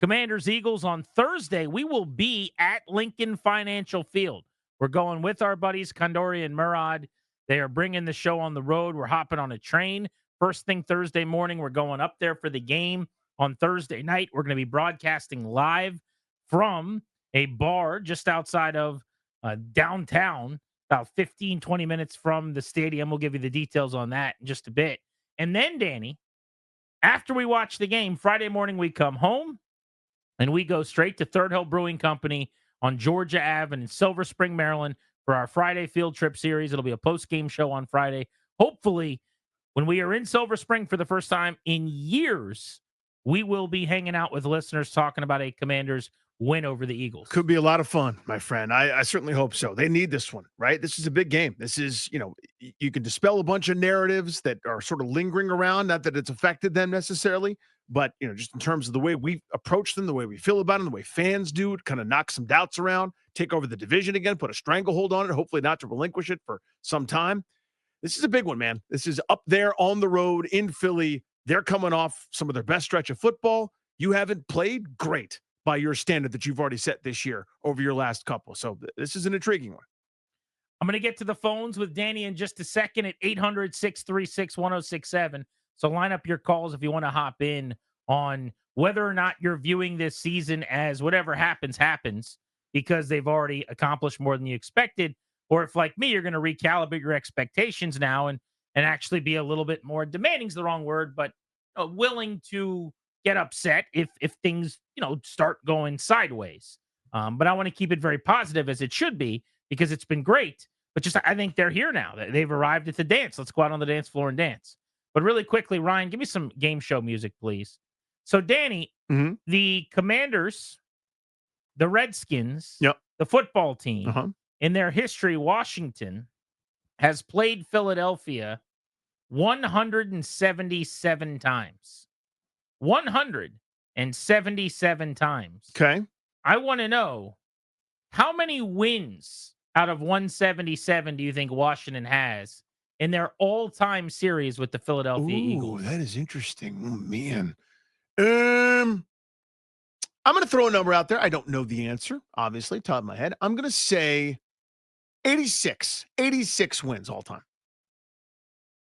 Commanders Eagles on Thursday. We will be at Lincoln Financial Field. We're going with our buddies Kondori and Murad. They are bringing the show on the road. We're hopping on a train. First thing Thursday morning, we're going up there for the game on Thursday night. We're going to be broadcasting live from a bar just outside of downtown, about 15, 20 minutes from the stadium. We'll give you the details on that in just a bit. And then, Danny, after we watch the game, Friday morning, we come home and we go straight to Third Hill Brewing Company on Georgia Ave in Silver Spring, Maryland for our Friday field trip series. It'll be a post-game show on Friday. Hopefully, when we are in Silver Spring for the first time in years, we will be hanging out with listeners talking about a Commanders win over the Eagles. Could be a lot of fun, my friend. I certainly hope so. They need this one, right? This is a big game. This is, you can dispel a bunch of narratives that are sort of lingering around, not that it's affected them necessarily, but, just in terms of the way we approach them, the way we feel about them, the way fans do it, kind of knock some doubts around, take over the division again, put a stranglehold on it, hopefully not to relinquish it for some time. This is a big one, man. This is up there on the road in Philly. They're coming off some of their best stretch of football. You haven't played great by your standard that you've already set this year over your last couple. So this is an intriguing one. I'm going to get to the phones with Danny in just a second at 800-636-1067. So line up your calls if you want to hop in on whether or not you're viewing this season as whatever happens, happens because they've already accomplished more than you expected. Or if, like me, you're going to recalibrate your expectations now and actually be a little bit more demanding is the wrong word, but willing to get upset if things, start going sideways. But I want to keep it very positive as it should be because it's been great. But just I think they're here now. They've arrived at the dance. Let's go out on the dance floor and dance. But really quickly, Ryan, give me some game show music, please. So, Danny, the Commanders, the Redskins, the football team, in their history, Washington has played Philadelphia 177 times. 177 times. Okay. I want to know how many wins out of 177 do you think Washington has in their all-time series with the Philadelphia Eagles? That is interesting. Oh, man. I'm going to throw a number out there. I don't know the answer, obviously, top of my head. I'm going to say 86. 86 wins all time.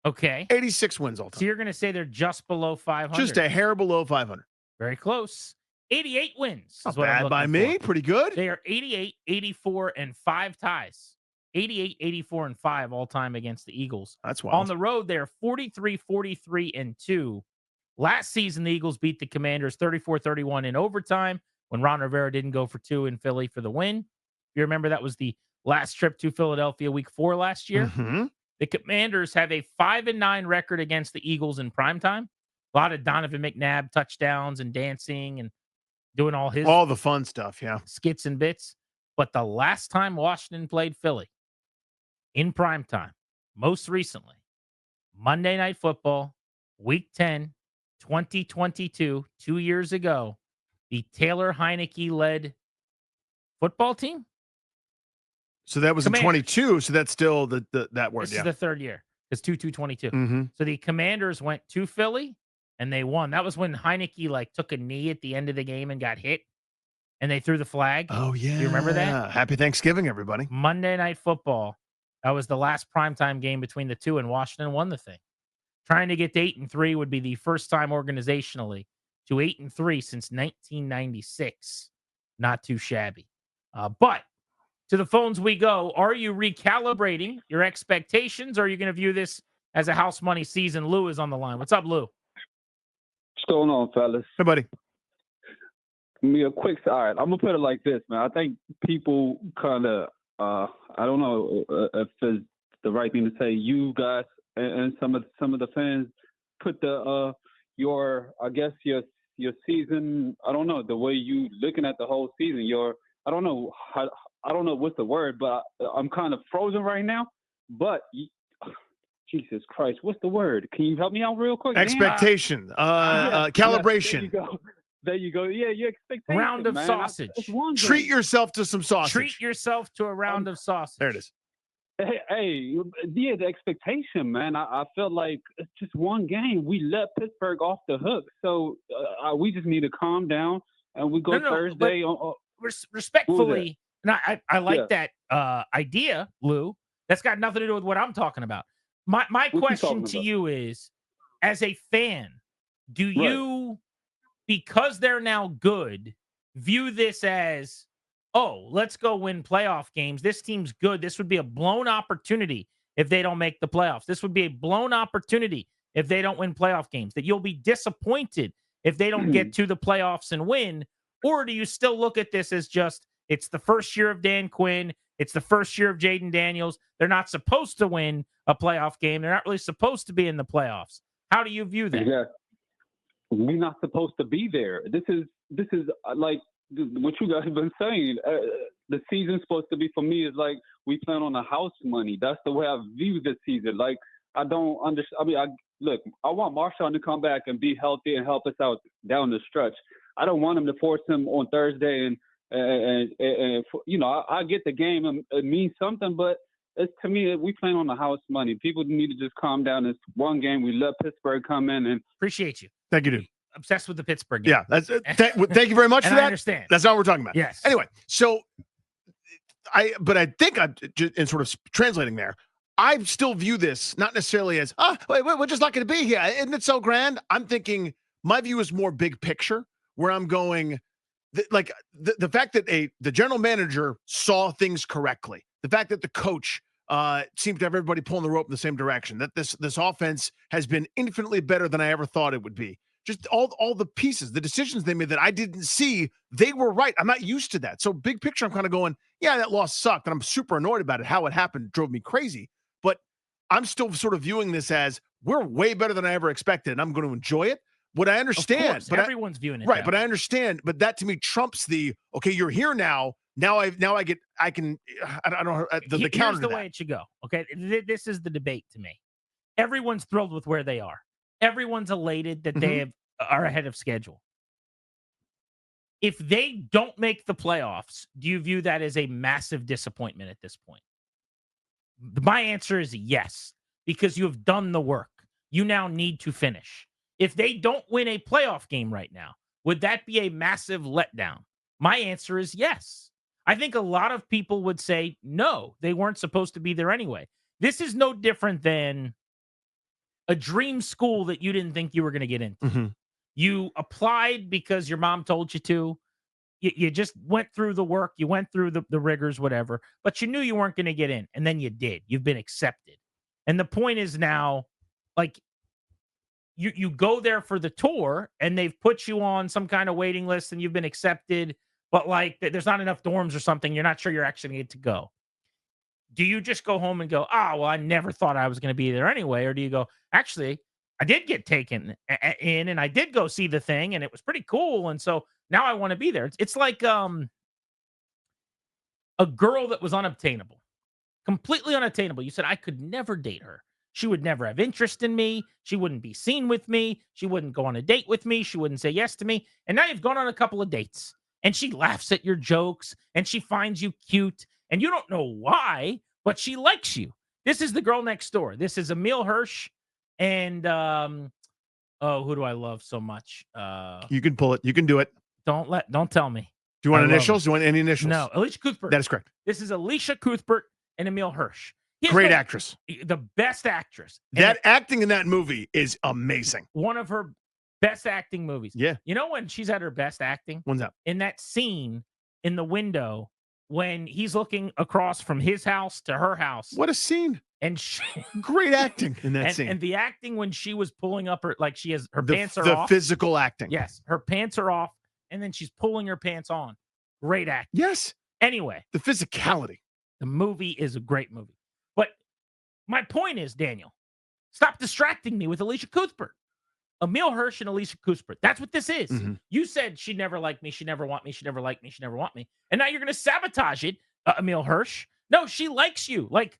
Okay. 86 wins all time. So you're going to say they're just below 500. Just a hair below 500. Very close. 88 wins. Not bad by me. Pretty good. They are 88, 84, and 5 ties. 88, 84, and 5 all time against the Eagles. That's wild. On the road, they are 43, 43, and 2. Last season, the Eagles beat the Commanders 34-31 in overtime when Ron Rivera didn't go for 2 in Philly for the win. If you remember, that was the last trip to Philadelphia week 4 last year. Mm-hmm. The Commanders have a 5-9 record against the Eagles in primetime. A lot of Donovan McNabb touchdowns and dancing and doing all the fun stuff, skits and bits. But the last time Washington played Philly in primetime, most recently, Monday Night Football, Week 10, 2022, 2 years ago, the Taylor Heineke-led football team. So that was Commanders. in 22. So that's still that word. This is the third year. It's 2-2-22. Mm-hmm. So the Commanders went to Philly and they won. That was when Heineke took a knee at the end of the game and got hit, and they threw the flag. Oh yeah, you remember that? Happy Thanksgiving, everybody. Monday Night Football. That was the last primetime game between the two, and Washington won the thing. Trying to get to 8-3 would be the first time organizationally to 8-3 since 1996. Not too shabby. But to the phones we go. Are you recalibrating your expectations, or are you going to view this as a house money season? Lou is on the line. What's up, Lou? What's going on, fellas? Hey, buddy. Me a quick side. I'm gonna put it like this, man. I think people kind of, I don't know if it's the right thing to say. You guys and some of the fans put your season. I don't know the way you looking at the whole season. I don't know what's the word, but I'm kind of frozen right now. But Jesus Christ, what's the word? Can you help me out real quick? Expectation, calibration. There you go. Yeah, your expectation. Round of sausage. Treat yourself to some sausage. Treat yourself to a round of sausage. There it is. Hey, yeah, the expectation, man. I feel like it's just one game. We let Pittsburgh off the hook, so we just need to calm down. and we go No, but Thursday on who was respectfully, and I that? like that idea, Lou. That's got nothing to do with what I'm talking about. My What you question talking to about? you is, as a fan, do Right. you, because they're now good, view this as, oh, let's go win playoff games? This team's good. This would be a blown opportunity if they don't make the playoffs. This would be a blown opportunity if they don't win playoff games, that you'll be disappointed if they don't get to the playoffs and win? Or do you still look at this as just, it's the first year of Dan Quinn, it's the first year of Jaden Daniels. They're not supposed to win a playoff game. They're not really supposed to be in the playoffs. How do you view that? Yeah. We're not supposed to be there. This is like what you guys have been saying. The season's supposed to be, for me, is like we plan on the house money. That's the way I view this season. Like, I don't understand. I mean, look, I want Marshawn to come back and be healthy and help us out down the stretch. I don't want him to force him on Thursday and you know, I get the game and it means something, but it's, to me, we plan on the house money. People need to just calm down. It's one game. We let Pittsburgh come in and Appreciate you. Thank you, dude. Obsessed with the Pittsburgh game. Yeah, that's thank you very much for And that. I understand. That's not what we're talking about. Yes. Anyway, so I think I'm in sort of translating there. I still view this not necessarily as, we're just not going to be here. Isn't it so grand? I'm thinking my view is more big picture, where I'm going, the fact that the general manager saw things correctly, the fact that the coach seemed to have everybody pulling the rope in the same direction, that this offense has been infinitely better than I ever thought it would be. Just all the pieces, the decisions they made that I didn't see, they were right. I'm not used to that. So big picture, I'm kind of going, yeah, that loss sucked, and I'm super annoyed about it. How it happened drove me crazy. But I'm still sort of viewing this as, we're way better than I ever expected, and I'm going to enjoy it. What I understand, of course, but everyone's viewing it right, that but way. I understand. But that to me trumps the, okay, you're here now. I don't know the Here's counter to the that. way it should go. Okay, this is the debate to me. Everyone's thrilled with where they are. Everyone's elated that they are ahead of schedule. If they don't make the playoffs, do you view that as a massive disappointment at this point? My answer is yes, because you have done the work. You now need to finish. If they don't win a playoff game right now, would that be a massive letdown? My answer is yes. I think a lot of people would say, no, they weren't supposed to be there anyway. This is no different than a dream school that you didn't think you were going to get into. You applied because your mom told you to. You just went through the work. You went through the rigors, whatever, but you knew you weren't going to get in, and then you did. You've been accepted. And the point is now, like, you go there for the tour, and they've put you on some kind of waiting list, and you've been accepted, but, like, there's not enough dorms or something. You're not sure you're actually going to get to go. Do you just go home and go, well, I never thought I was going to be there anyway? Or do you go, actually, I did get taken in, and I did go see the thing, and it was pretty cool, and so now I want to be there. It's like a girl that was unobtainable, completely unattainable. You said, I could never date her. She would never have interest in me. She wouldn't be seen with me. She wouldn't go on a date with me. She wouldn't say yes to me. And now you've gone on a couple of dates, and she laughs at your jokes, and she finds you cute, and you don't know why, but she likes you. This is the girl next door. This is Emile Hirsch and who do I love so much? You can pull it. You can do it. Don't tell me. Do you want initials? Do you want any initials? No, Alicia Cuthbert. That is correct. This is Alicia Cuthbert and Emile Hirsch. Great actress. The best actress. That acting in that movie is amazing. One of her best acting movies. Yeah. You know when she's at her best acting? When's that? In that scene in the window when he's looking across from his house to her house. What a scene. And great acting in that scene. And the acting when she was pulling up her, like she has her pants are off. The physical acting. Yes. Her pants are off. And then she's pulling her pants on. Great acting. Yes. Anyway. The physicality. The movie is a great movie. But my point is, Daniel, stop distracting me with Alicia Cuthbert. Emile Hirsch and Alicia Cuthbert. That's what this is. You said she'd never like me. She'd never want me. She'd never like me. She'd never want me. And now you're going to sabotage it, Emile Hirsch. No, she likes you. Like,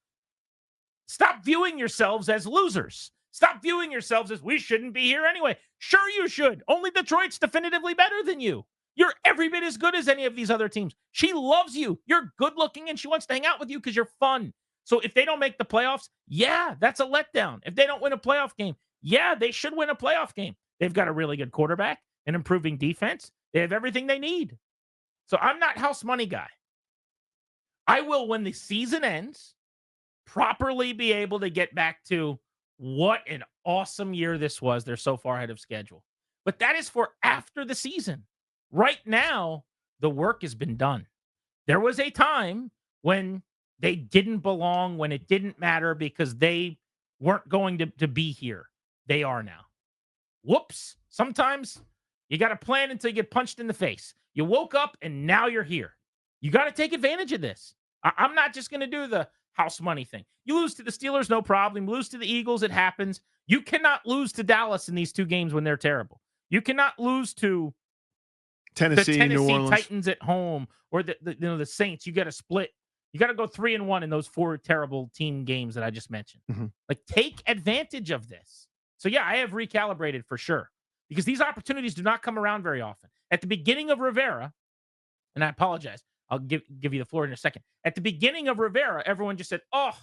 stop viewing yourselves as losers. Stop viewing yourselves as, we shouldn't be here anyway. Sure you should. Only Detroit's definitively better than you. You're every bit as good as any of these other teams. She loves you. You're good looking, and she wants to hang out with you because you're fun. So if they don't make the playoffs, yeah, that's a letdown. If they don't win a playoff game, yeah, they should win a playoff game. They've got a really good quarterback, an improving defense. They have everything they need. So I'm not house money guy. I will, when the season ends, properly be able to get back to what an awesome year this was. They're so far ahead of schedule. But that is for after the season. Right now, the work has been done. There was a time when they didn't belong, when it didn't matter because they weren't going to be here. They are now. Whoops. Sometimes you got to plan until you get punched in the face. You woke up and now you're here. You got to take advantage of this. I'm not just going to do the house money thing. You lose to the Steelers, no problem. Lose to the Eagles, it happens. You cannot lose to Dallas in these two games when they're terrible. You cannot lose to Tennessee, the Tennessee New Orleans. Titans at home or the Saints. You got to split. You got to go 3-1 in those 4 terrible team games that I just mentioned. Mm-hmm. Like, take advantage of this. So, yeah, I have recalibrated for sure because these opportunities do not come around very often. At the beginning of Rivera, and I apologize, I'll give you the floor in a second. At the beginning of Rivera, everyone just said, oh,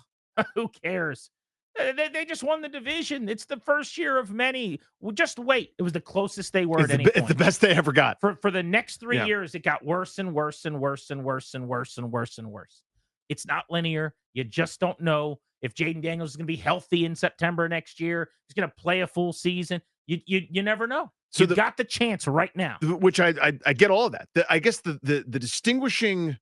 who cares? They just won the division. It's the first year of many. Well, just wait. It was the closest they were at any point. It's the best they ever got. For the next 3 years, it got worse and worse and worse and worse and worse and worse and worse. It's not linear. You just don't know if Jaden Daniels is going to be healthy in September next year. He's going to play a full season. You never know. So you've got the chance right now. Which I get all of that. I guess the distinguishing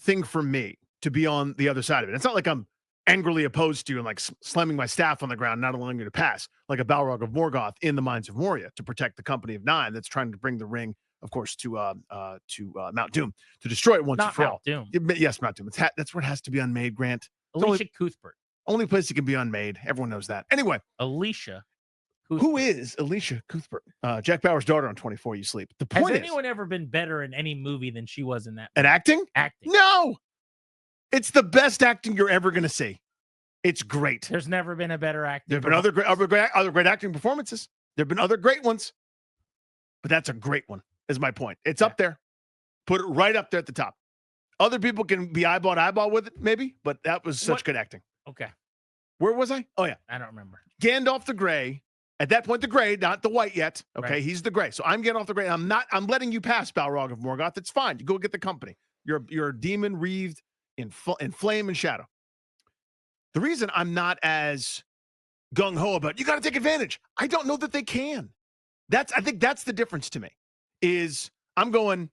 thing for me to be on the other side of it. It's not like I'm angrily opposed to you and like slamming my staff on the ground, not allowing you to pass like a Balrog of Morgoth in the Mines of Moria to protect the Company of Nine that's trying to bring the ring, of course, to Mount Doom to destroy it once and for all. Doom. Yes, Mount Doom. That's where it has to be unmade, Grant. Alicia Cuthbert. Only place it can be unmade. Everyone knows that. Anyway, Alicia Cuthbert. Who is Alicia Cuthbert? Jack Bauer's daughter on 24 You Sleep. The point Has anyone ever been better in any movie than she was in that movie? At acting? Acting. No. It's the best acting you're ever going to see. It's great. There's never been a better acting. There have been other great acting performances. There have been other great ones. But that's a great one, is my point. It's up there. Put it right up there at the top. Other people can be eyeball to eyeball with it, maybe, but that was such good acting. Okay. Where was I? Oh, yeah. I don't remember. Gandalf the Grey. At that point, the gray, not the white yet. Okay, right. He's the gray. So I'm getting off the gray. I'm letting you pass, Balrog of Morgoth. It's fine. You go get the company. You're a demon wreathed in flame and shadow. The reason I'm not as gung-ho about you got to take advantage. I don't know that they can. I think that's the difference to me. Is I'm going,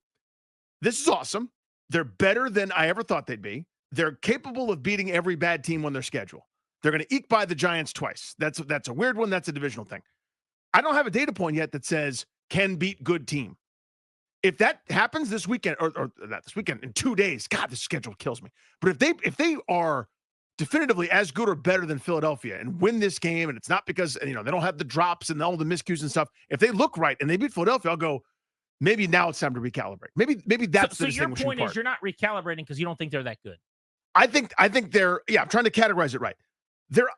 this is awesome. They're better than I ever thought they'd be. They're capable of beating every bad team on their schedule. They're going to eke by the Giants twice. That's a weird one. That's a divisional thing. I don't have a data point yet that says can beat good team. If that happens this weekend, or not this weekend, in 2 days, God, this schedule kills me. But if they are definitively as good or better than Philadelphia and win this game, and it's not because they don't have the drops and all the miscues and stuff. If they look right and they beat Philadelphia, I'll go, maybe now it's time to recalibrate. Maybe that's the distinguishing part. So your point is you're not recalibrating because you don't think they're that good. I think they're, I'm trying to categorize it right.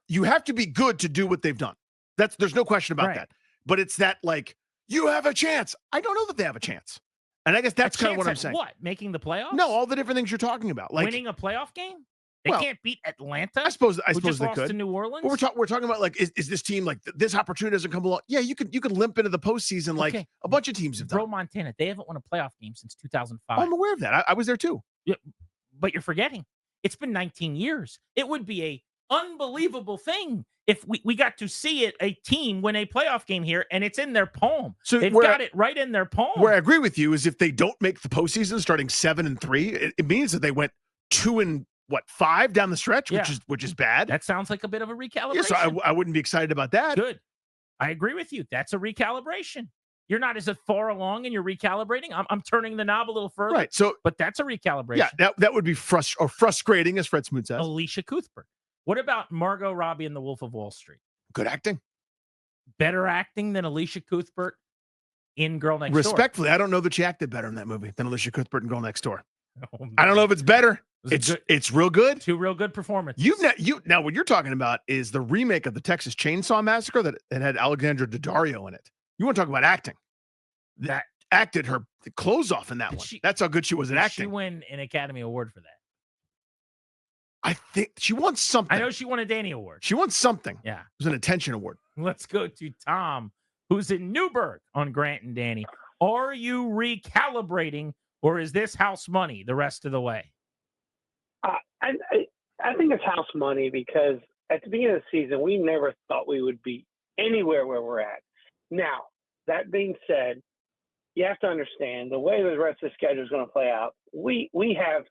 You have to be good to do what they've done. There's no question about that. But it's that like you have a chance. I don't know that they have a chance. And I guess that's kind of what I'm saying. What? Making the playoffs? No, all the different things you're talking about. Like winning a playoff game? They can't beat Atlanta? I suppose they could. To New Orleans? Well, we're talking about like is this team like this opportunity doesn't come along? Yeah, you could limp into the postseason like a bunch of teams have done. Montana, they haven't won a playoff game since 2005. Oh, I'm aware of that. I was there too. Yeah, but you're forgetting. It's been 19 years. It would be a unbelievable thing if we got to see a team win a playoff game here and it's in their palm. So they've got it right in their palm. Where I agree with you is if they don't make the postseason starting 7-3, it means that they went 2-5 down the stretch, which is bad. That sounds like a bit of a recalibration. Yeah, so I wouldn't be excited about that. Good. I agree with you. That's a recalibration. You're not as far along and you're recalibrating. I'm turning the knob a little further. Right. So, but that's a recalibration. Yeah, that would be frustrating, as Fred Smoot says. Alicia Cuthbert. What about Margot Robbie in The Wolf of Wall Street? Good acting. Better acting than Alicia Cuthbert in Girl Next Door. Respectfully, I don't know that she acted better in that movie than Alicia Cuthbert in Girl Next Door. Oh, I don't know if it's better. It's real good. 2 real good performances. Now what you're talking about is the remake of the Texas Chainsaw Massacre that had Alexandra Daddario in it. You want to talk about acting? That acted her clothes off in that one. That's how good she was at acting. She win an Academy Award for that. I think she won something. I know she won a Danny Award. She won something. Yeah. It was an attention award. Let's go to Tom, who's in Newburgh on Grant and Danny. Are you recalibrating, or is this house money the rest of the way? I think it's house money because at the beginning of the season, we never thought we would be anywhere where we're at. Now, that being said, you have to understand the way the rest of the schedule is going to play out. We have,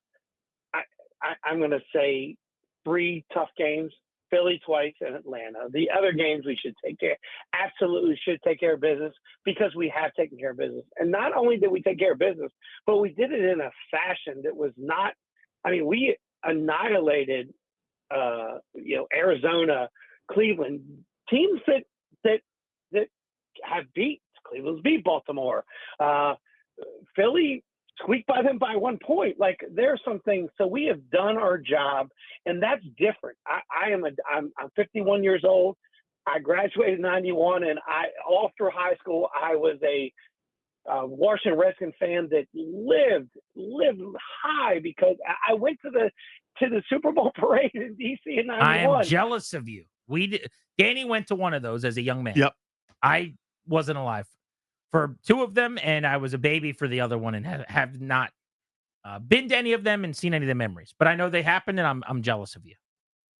I'm going to say, 3 tough games: Philly twice and Atlanta. The other games we should absolutely should take care of business because we have taken care of business. And not only did we take care of business, but we did it in a fashion that was not. I mean, we annihilated, Arizona, Cleveland, teams that have beat. Cleveland's beat Baltimore. Philly squeaked by them by 1 point. Like, there's some things. So we have done our job, and that's different. I'm 51 years old. I graduated in 91, and all through high school I was a Washington Redskins fan that lived high because I went to the Super Bowl parade in DC in 91. I am jealous of you. Danny went to one of those as a young man. Yep. I wasn't alive for 2 of them, and I was a baby for the other one, and have not been to any of them and seen any of the memories. But I know they happened, and I'm jealous of you,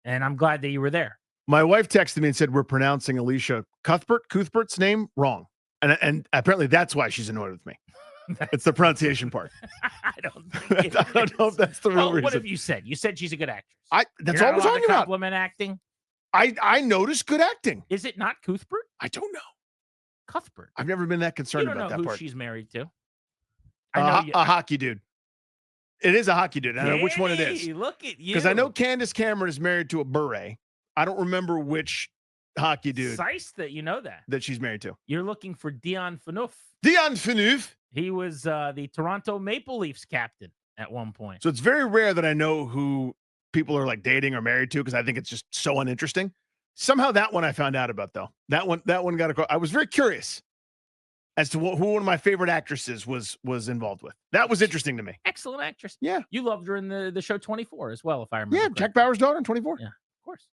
and I'm glad that you were there. My wife texted me and said we're pronouncing Alicia Cuthbert's name wrong, and apparently that's why she's annoyed with me. It's the pronunciation part. I don't think I don't know if that's the real reason. What have you said? You said she's a good actress. That's You're all not we're allowed talking to about. compliment acting. I noticed good acting. Is it not Cuthbert? I don't know. Cuthbert. I've never been that You concerned don't know about that who part. she's married to. A hockey dude. It is a hockey dude. I don't know which one it is. Look at you. Because I know Candace Cameron is married to a beret. I don't remember which hockey dude Sice that you know that she's married to. You're looking for Dion Phaneuf. Dion Phaneuf. He was the Toronto Maple Leafs captain at one point. So it's very rare that I know who people are like dating or married to because I think it's just so uninteresting. Somehow that one I found out about though. That one got a. I was very curious as to who one of my favorite actresses was involved with. That was interesting to me. Excellent actress. Yeah, you loved her in the show 24 as well, if I remember. Yeah, correctly. Jack Bauer's daughter in 24. Yeah, of course.